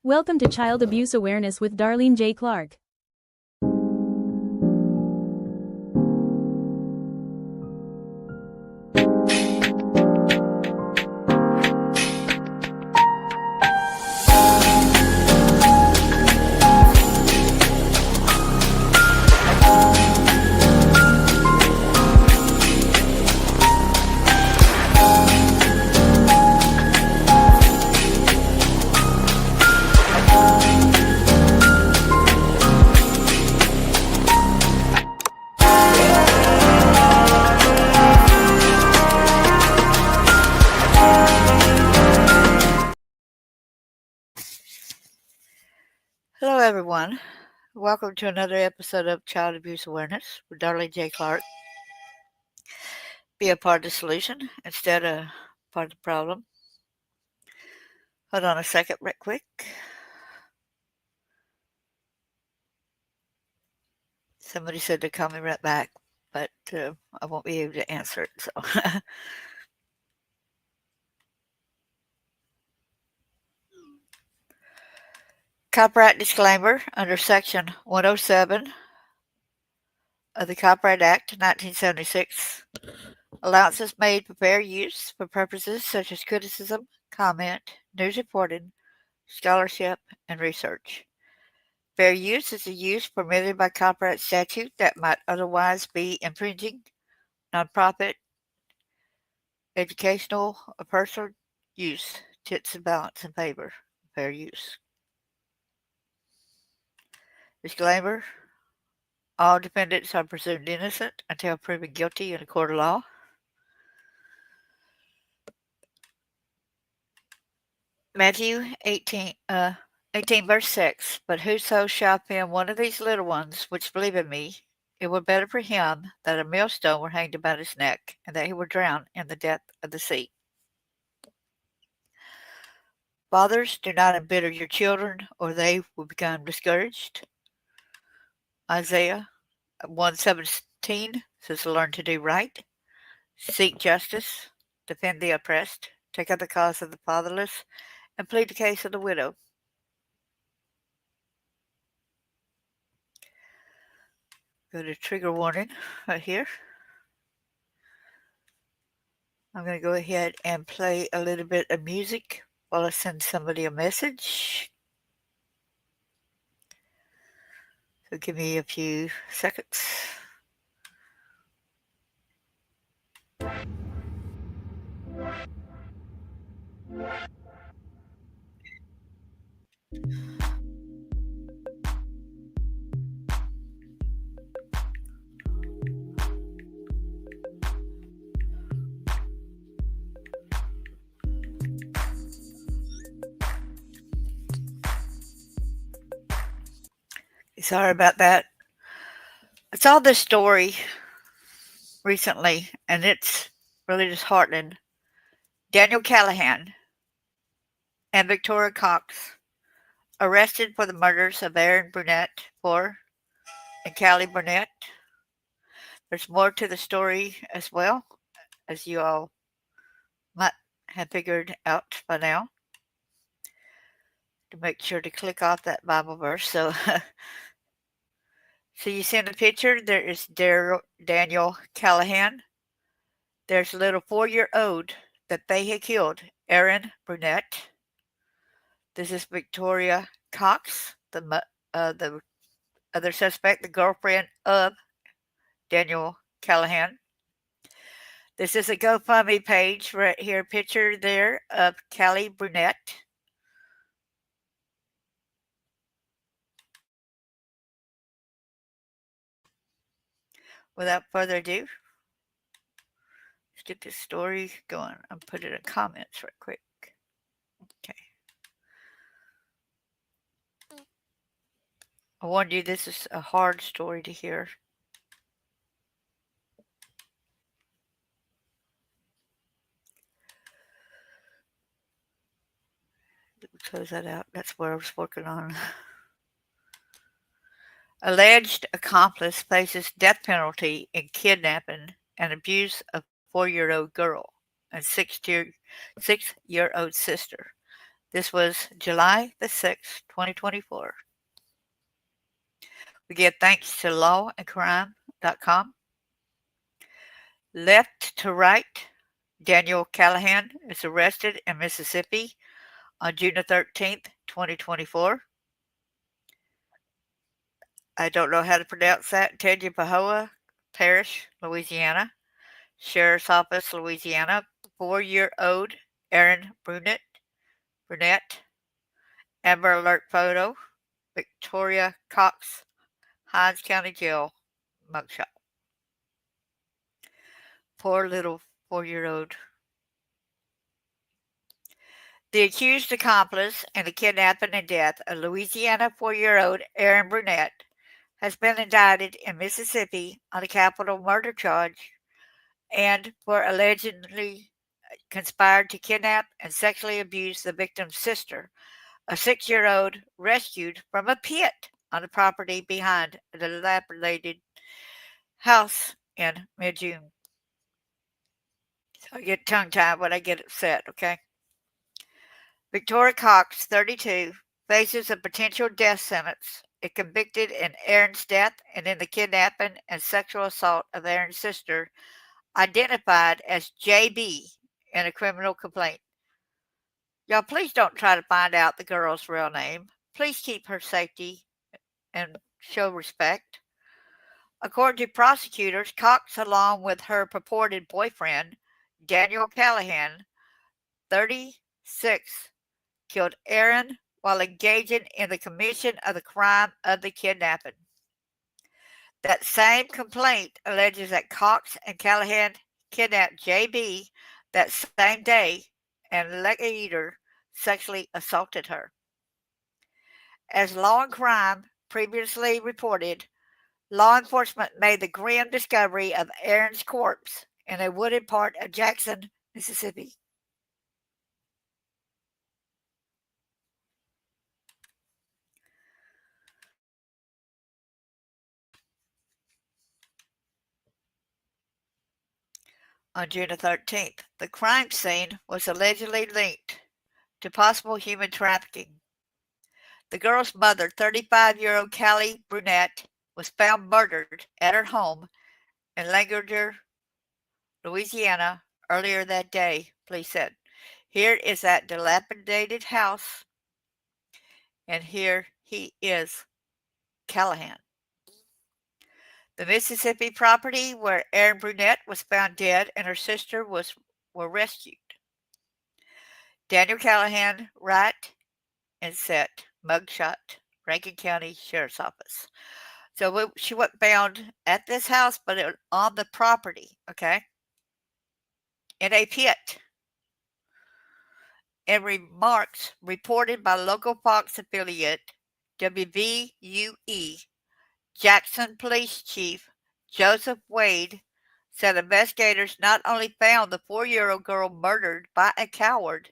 Welcome to Child Abuse Awareness with Darlene J. Clark. Hello, everyone. Welcome to another episode of Child Abuse Awareness with Darlene J. Clark. Be a part of the solution instead of part of the problem. Hold on a second, right quick. Somebody said to call me right back, but I won't be able to answer it. So, copyright disclaimer under Section 107 of the Copyright Act 1976. Allowances made for fair use for purposes such as criticism, comment, news reporting, scholarship, and research. Fair use is a use permitted by copyright statute that might otherwise be infringing, nonprofit, educational, or personal use. Tips and balance in favor of fair use. Disclaimer: all defendants are presumed innocent until proven guilty in a court of law. Matthew 18 verse 6, but whoso shall offend one of these little ones which believe in me, it were better for him that a millstone were hanged about his neck, and that he were drowned in the depth of the sea. Fathers, do not embitter your children, or they will become discouraged. Isaiah 1:17 says, learn to do right, seek justice, defend the oppressed, take up the cause of the fatherless, and plead the case of the widow. Go to trigger warning right here. I'm going to go ahead and play a little bit of music while I send somebody a message. So give me a few seconds. Sorry about that. I saw this story recently, and it's really disheartening. Daniel CALLIHAN and Victoria COX arrested for the murders of ERIN BRUNETT and CALLIE BRUNETT. There's more to the story as well, as you all might have figured out by now. To make sure to click off that Bible verse. So you see in the picture, there is Daniel CALLIHAN. There's a little 4-year-old that they had killed, ERIN BRUNETT. This is Victoria COX, the other suspect, the girlfriend of Daniel CALLIHAN. This is a GoFundMe page right here, picture there of CALLIE BRUNETT. Without further ado, let's get this story going. I'll put it in comments right quick. Okay. I warned you, this is a hard story to hear. Close that out. That's what I was working on. Alleged accomplice faces death penalty in kidnapping and abuse of 4-year-old girl and 6-year-old sister. This was July the 6th, 2024. We give thanks to lawandcrime.com. Left to right, Daniel Callahan is arrested in Mississippi on June the 13th, 2024. I don't know how to pronounce that. Tangipahoa Parish, Louisiana. Sheriff's Office, Louisiana. 4-year-old ERIN Brunette. Amber Alert photo. Victoria COX, Hinds County Jail, mugshot. Poor little 4-year-old. The accused accomplice in the kidnapping and death of Louisiana 4-year-old ERIN Brunette has been indicted in Mississippi on a capital murder charge and for allegedly conspired to kidnap and sexually abuse the victim's sister, a 6-year-old rescued from a pit on the property behind a dilapidated house in mid-June. So I get tongue-tied when I get upset, okay? Victoria Cox, 32, faces a potential death sentence if convicted in ERIN's death and in the kidnapping and sexual assault of ERIN's sister, identified as JB in a criminal complaint. Y'all, please don't try to find out the girl's real name. Please keep her safety and show respect. According to prosecutors, Cox, along with her purported boyfriend, Daniel Callahan, 36, killed ERIN while engaging in the commission of the crime of the kidnapping. That same complaint alleges that Cox and Callahan kidnapped JB that same day and later sexually assaulted her. As Law and Crime previously reported, law enforcement made the grim discovery of ERIN's corpse in a wooded part of Jackson, Mississippi. On June 13th, the crime scene was allegedly linked to possible human trafficking. The girl's mother, 35-year-old CALLIE BRUNETT, was found murdered at her home in Lancaster, Louisiana, earlier that day, police said. Here is that dilapidated house, and here he is, Callahan. The Mississippi property where ERIN Brunette was found dead and her sister were rescued. Daniel Callahan, right and set, mugshot, Rankin County Sheriff's Office. So she wasn't found at this house, but on the property, okay? In a pit. In remarks reported by local Fox affiliate WVUE, Jackson Police Chief Joseph Wade said investigators not only found the 4-year-old girl murdered by a coward,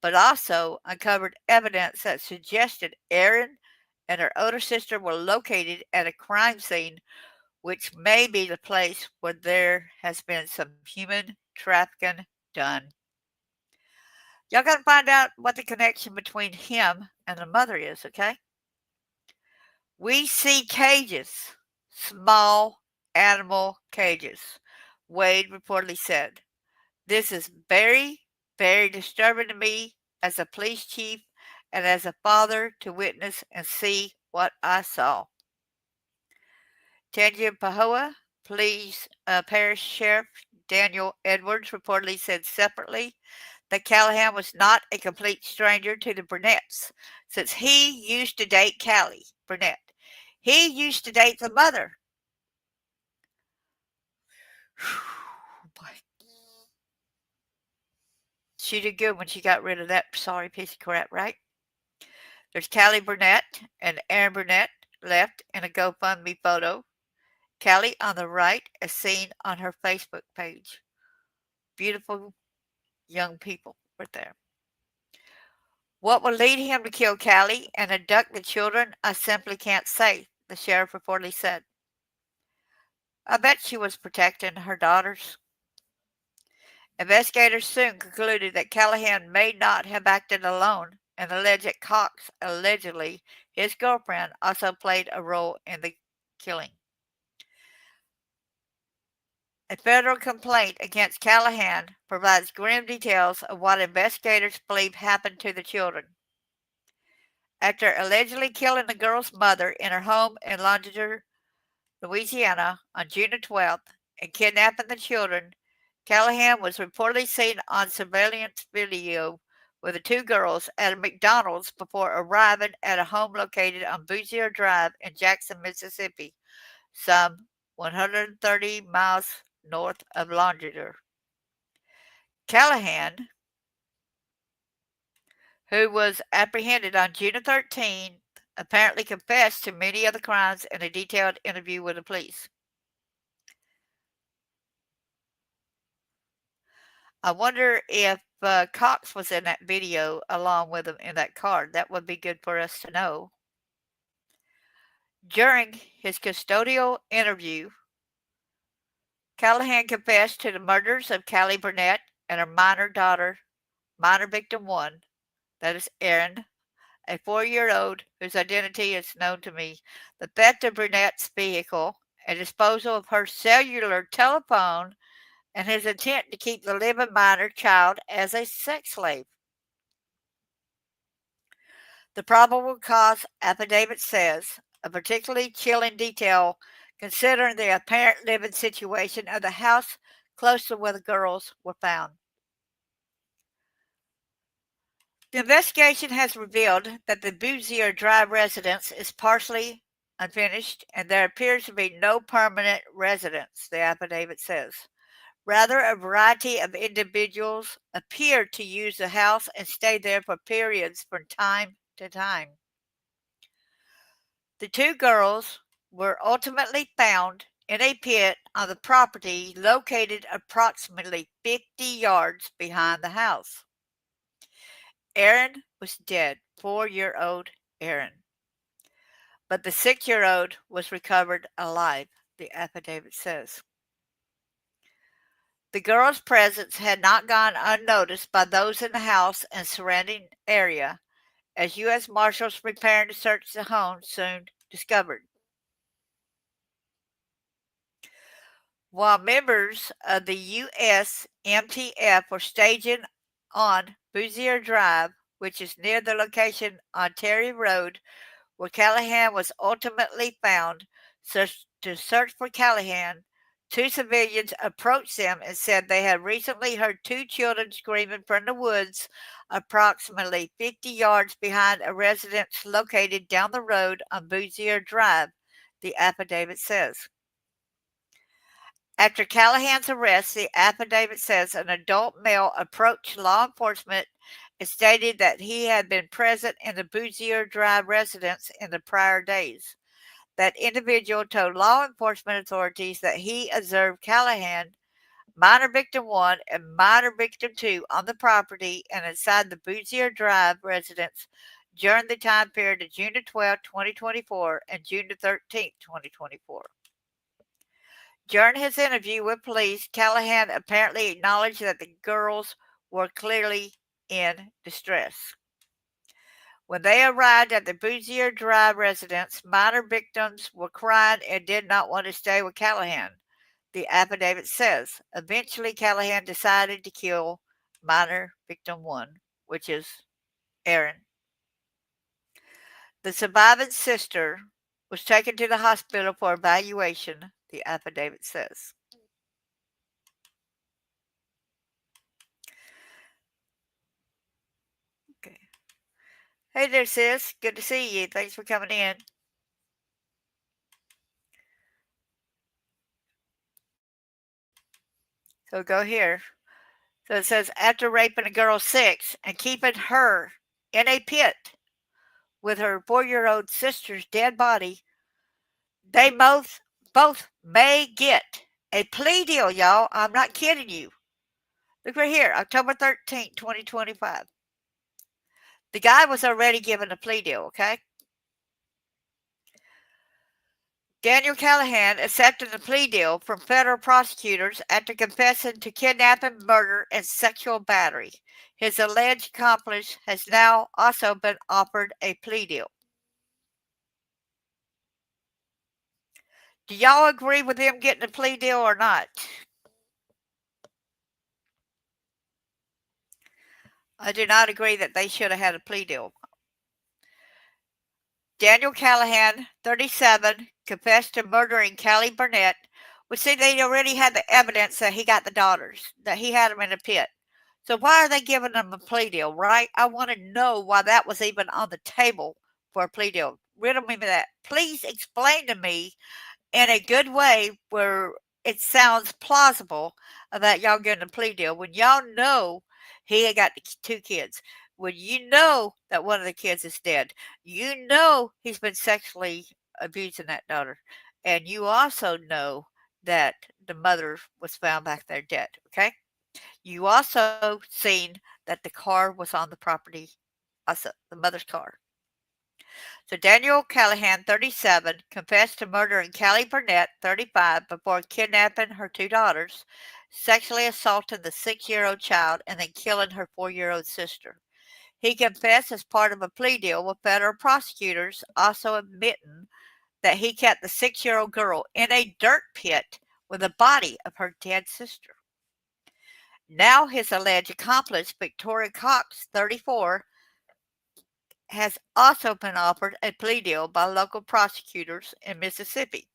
but also uncovered evidence that suggested ERIN and her older sister were located at a crime scene, which may be the place where there has been some human trafficking done. Y'all got to find out what the connection between him and the mother is, okay? We see cages, small animal cages, Wade reportedly said. This is very, very disturbing to me as a police chief and as a father to witness and see what I saw. Tangipahoa Parish Sheriff Daniel Edwards reportedly said separately that Callahan was not a complete stranger to the Brunetts, since he used to date Callie Brunett. He used to date the mother. Boy. She did good when she got rid of that sorry piece of crap, right? There's Callie Brunett and ERIN Brunette left in a GoFundMe photo. Callie on the right as seen on her Facebook page. Beautiful young people right there. What will lead him to kill Callie and abduct the children, I simply can't say, the sheriff reportedly said. I bet she was protecting her daughters. Investigators soon concluded that Callahan may not have acted alone. and alleged that Cox, allegedly his girlfriend, also played a role in the killing. A federal complaint against Callihan provides grim details of what investigators believe happened to the children. After allegedly killing the girl's mother in her home in Longitude, Louisiana on June 12th and kidnapping the children, Callihan was reportedly seen on surveillance video with the two girls at a McDonald's before arriving at a home located on Boozier Drive in Jackson, Mississippi, some 130 miles north of Longitude. Callihan, who was apprehended on June 13th, apparently confessed to many of the crimes in a detailed interview with the police. I wonder if Cox was in that video along with him in that car. That would be good for us to know. During his custodial interview, Callihan confessed to the murders of Callie Brunett and her minor daughter, minor victim 1, that is ERIN, a 4-year-old whose identity is known to me, the theft of Brunett's vehicle, and disposal of her cellular telephone, and his intent to keep the living minor child as a sex slave. The probable cause affidavit says, a particularly chilling detail considering the apparent living situation of the house close to where the girls were found. The investigation has revealed that the Boozier Drive residence is partially unfinished and there appears to be no permanent residence, the affidavit says. Rather, a variety of individuals appeared to use the house and stay there for periods from time to time. The two girls were ultimately found in a pit on the property located approximately 50 yards behind the house. ERIN was dead, 4-year-old ERIN. But the 6-year-old was recovered alive, the affidavit says. The girl's presence had not gone unnoticed by those in the house and surrounding area, as U.S. Marshals preparing to search the home soon discovered. While members of the U.S. MTF were staging on Boozier Drive, which is near the location on Terry Road, where Callihan was ultimately found, to search for Callihan, 2 civilians approached them and said they had recently heard 2 children screaming from the woods approximately 50 yards behind a residence located down the road on Boozier Drive, the affidavit says. After Callihan's arrest, the affidavit says an adult male approached law enforcement and stated that he had been present in the Boozier Drive residence in the prior days. That individual told law enforcement authorities that he observed Callihan, minor victim 1 and minor victim 2 on the property and inside the Boozier Drive residence during the time period of June 12, 2024 and June 13, 2024. During his interview with police, Callihan apparently acknowledged that the girls were clearly in distress. When they arrived at the Boozier Drive residence, minor victims were crying and did not want to stay with Callihan, the affidavit says. Eventually, Callihan decided to kill minor victim 1, which is ERIN. The surviving sister was taken to the hospital for evaluation, the affidavit says. Okay. Hey there, sis. Good to see you. Thanks for coming in. So go here. So it says, after raping a girl 6 and keeping her in a pit with her 4-year-old sister's dead body, they both may get a plea deal, y'all. I'm not kidding you. Look right here, October 13th, 2025. The guy was already given a plea deal, okay? Daniel Callahan accepted a plea deal from federal prosecutors after confessing to kidnapping, murder, and sexual battery. His alleged accomplice has now also been offered a plea deal. Do y'all agree with him getting a plea deal or not? I do not agree that they should have had a plea deal. Daniel Callahan, 37, confessed to murdering Callie Brunettt. Well, see, they already had the evidence that he got the daughters, that he had them in a pit. So why are they giving them a plea deal, right? I want to know why that was even on the table for a plea deal. Riddle me that. Please explain to me in a good way where it sounds plausible that y'all getting a plea deal when y'all know he had got two kids. When you know that one of the kids is dead, you know he's been sexually abusing that daughter, and you also know that the mother was found back there dead. Okay, you also seen that the car was on the property, also the mother's car. So Daniel Callahan, 37, confessed to murdering Callie Brunettt, 35, before kidnapping her two daughters, sexually assaulting the 6-year-old child, and then killing her 4-year-old sister. He confessed as part of a plea deal with federal prosecutors, also admitting that he kept the 6-year-old girl in a dirt pit with the body of her dead sister. Now his alleged accomplice, Victoria Cox, 34, has also been offered a plea deal by local prosecutors in Mississippi.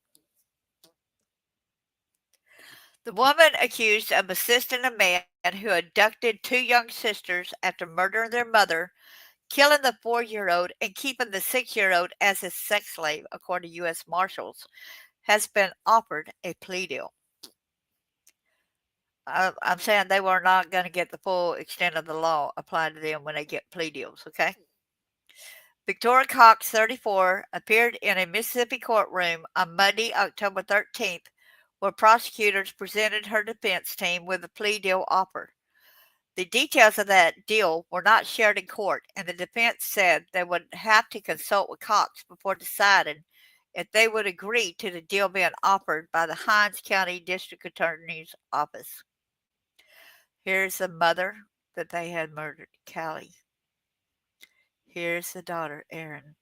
The woman accused of assisting a man who abducted two young sisters after murdering their mother, killing the 4-year-old, and keeping the 6-year-old as his sex slave, according to U.S. Marshals, has been offered a plea deal. I'm saying they were not going to get the full extent of the law applied to them when they get plea deals, okay? Victoria Cox, 34, appeared in a Mississippi courtroom on Monday, October 13th, where prosecutors presented her defense team with a plea deal offer. The details of that deal were not shared in court, and the defense said they would have to consult with Cox before deciding if they would agree to the deal being offered by the Hinds County District Attorney's Office. Here's the mother that they had murdered, Callie. Here's the daughter, ERIN.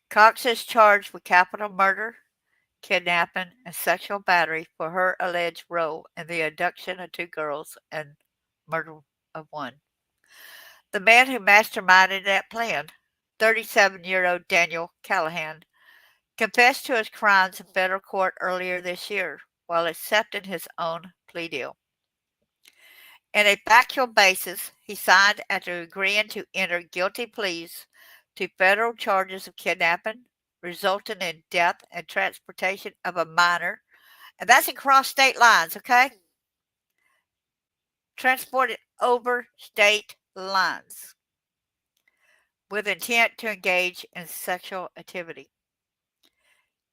Cox is charged with capital murder, kidnapping, and sexual battery for her alleged role in the abduction of two girls and murder of one. The man who masterminded that plan, 37-year-old Daniel Callahan, confessed to his crimes in federal court earlier this year while accepting his own plea deal. In a factual basis, he signed after agreeing to enter guilty pleas to federal charges of kidnapping, resulting in death and transportation of a minor. And that's across state lines, okay? Transported over state lines with intent to engage in sexual activity.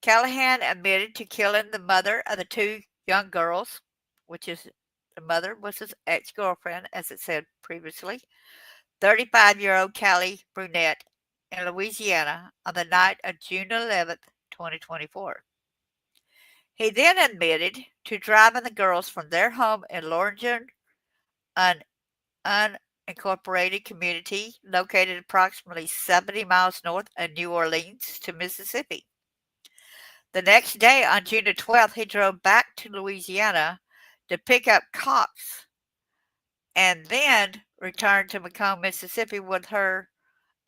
Callahan admitted to killing the mother of the two young girls, which is the mother was his ex-girlfriend, as it said previously, 35-year-old Callie Brunettt in Louisiana on the night of June 11th, 2024. He then admitted to driving the girls from their home in Loringen, an unincorporated community located approximately 70 miles north of New Orleans, to Mississippi. The next day, on June 12th, he drove back to Louisiana to pick up Cox and then returned to Macomb, Mississippi with her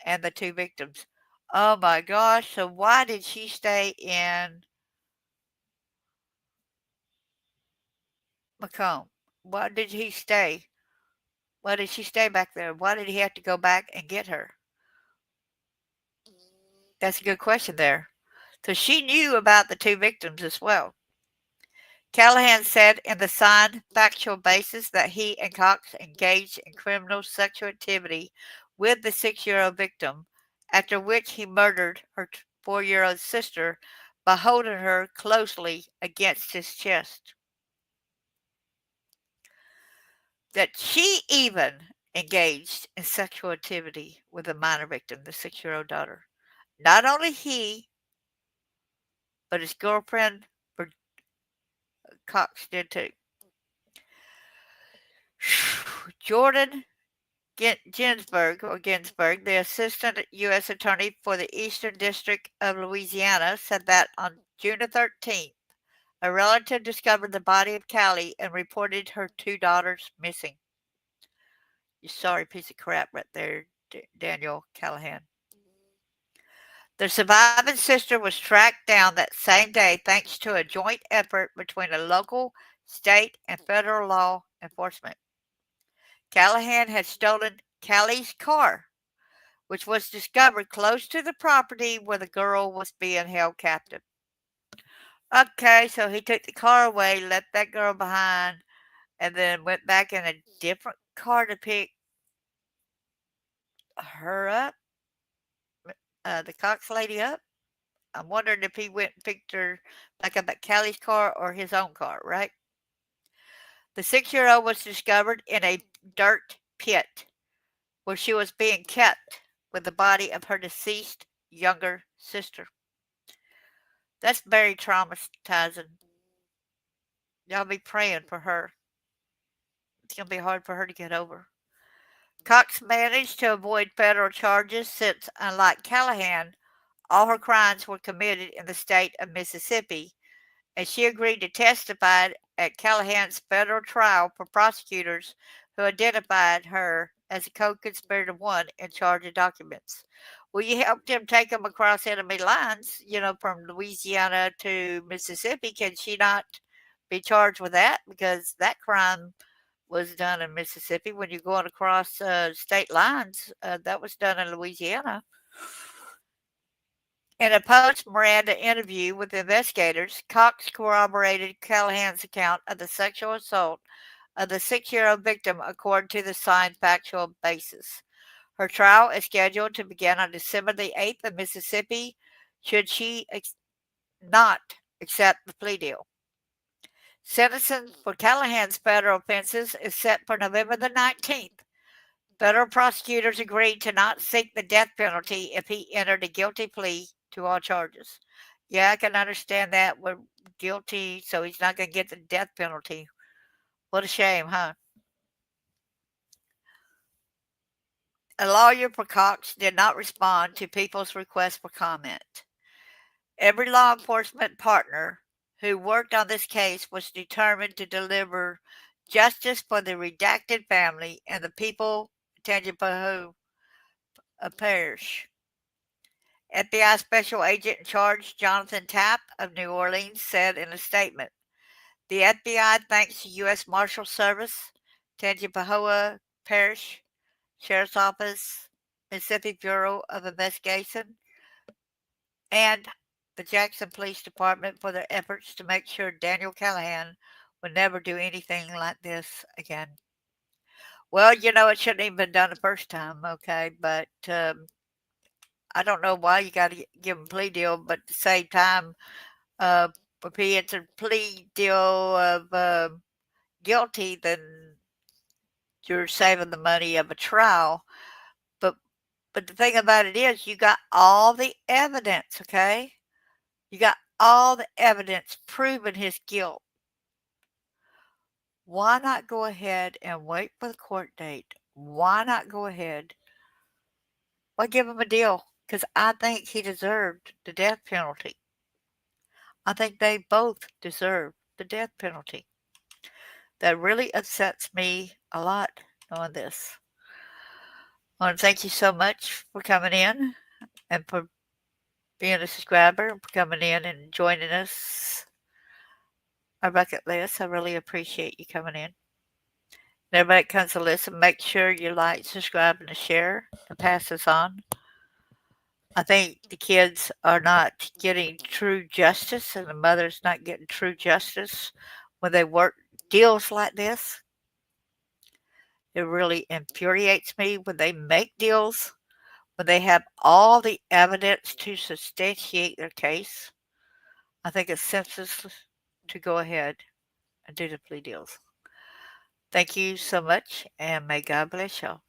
and the two victims. Oh my gosh, so why did she stay in Macomb? Why did he stay? Why did she stay back there? Why did he have to go back and get her? That's a good question there. So she knew about the two victims as well. Callahan said in the signed factual basis that he and Cox engaged in criminal sexual activity with the 6-year-old victim, after which he murdered her 4-year-old sister by holding her closely against his chest. That she even engaged in sexual activity with the minor victim, the 6-year-old daughter. Not only he, but his girlfriend, Cox, did too. Jordan Ginsburg, the assistant U.S. attorney for the Eastern District of Louisiana, said that on June the 13th, a relative discovered the body of Callie and reported her 2 daughters missing. You sorry piece of crap right there, Daniel Callahan. The surviving sister was tracked down that same day thanks to a joint effort between a local, state, and federal law enforcement. Callahan had stolen Callie's car, which was discovered close to the property where the girl was being held captive. Okay, so he took the car away, left that girl behind, and then went back in a different car to pick her up, the Cox lady up. I'm wondering if he went and picked her back up at Callie's car or his own car, right? The 6-year-old was discovered in a dirt pit where she was being kept with the body of her deceased younger sister. That's very traumatizing. Y'all be praying for her. It's going to be hard for her to get over. Cox managed to avoid federal charges since, unlike Callahan, all her crimes were committed in the state of Mississippi, and she agreed to testify at Callahan's federal trial for prosecutors who identified her as a co-conspirator 1 in charge of documents. Well, you helped him take them across enemy lines, from Louisiana to Mississippi. Can she not be charged with that? Because that crime was done in Mississippi. When you're going across state lines, that was done in Louisiana. In a post-Miranda interview with investigators, Cox corroborated Callahan's account of the sexual assault of the 6-year-old victim according to the signed factual basis. Her trial is scheduled to begin on December the 8th in Mississippi, should she not accept the plea deal. Sentencing for Callahan's federal offenses is set for November the 19th. Federal prosecutors agreed to not seek the death penalty if he entered a guilty plea to all charges. Yeah, I can understand that. We're guilty, so he's not going to get the death penalty. What a shame, huh? A lawyer for Cox did not respond to people's request for comment. Every law enforcement partner who worked on this case was determined to deliver justice for the redacted family and the people of Tangipahoa Parish. FBI Special Agent in Charge Jonathan Tapp of New Orleans said in a statement, "The FBI thanks the U.S. Marshal Service, Tangipahoa Parish Sheriff's Office, Mississippi Bureau of Investigation, and the Jackson Police Department for their efforts to make sure Daniel Callahan would never do anything like this again." Well, it shouldn't even been done the first time, okay? But I don't know why you got to give him a plea deal, but at the same time, if he gets a plea deal of guilty, then you're saving the money of a trial. But the thing about it is, you got all the evidence, okay? You got all the evidence proving his guilt. Why not go ahead and wait for the court date? Why not go ahead? Why give him a deal? Because I think he deserved the death penalty. I think they both deserve the death penalty. That really upsets me a lot knowing this. I want to thank you so much for coming in and for being a subscriber and for coming in and joining us. Our bucket list. I really appreciate you coming in. And everybody that comes to listen, make sure you like, subscribe, and share and pass this on. I think the kids are not getting true justice and the mother's not getting true justice when they work deals like this. It really infuriates me when they make deals, when they have all the evidence to substantiate their case. I think it's senseless to go ahead and do the plea deals. Thank you so much, and may God bless y'all.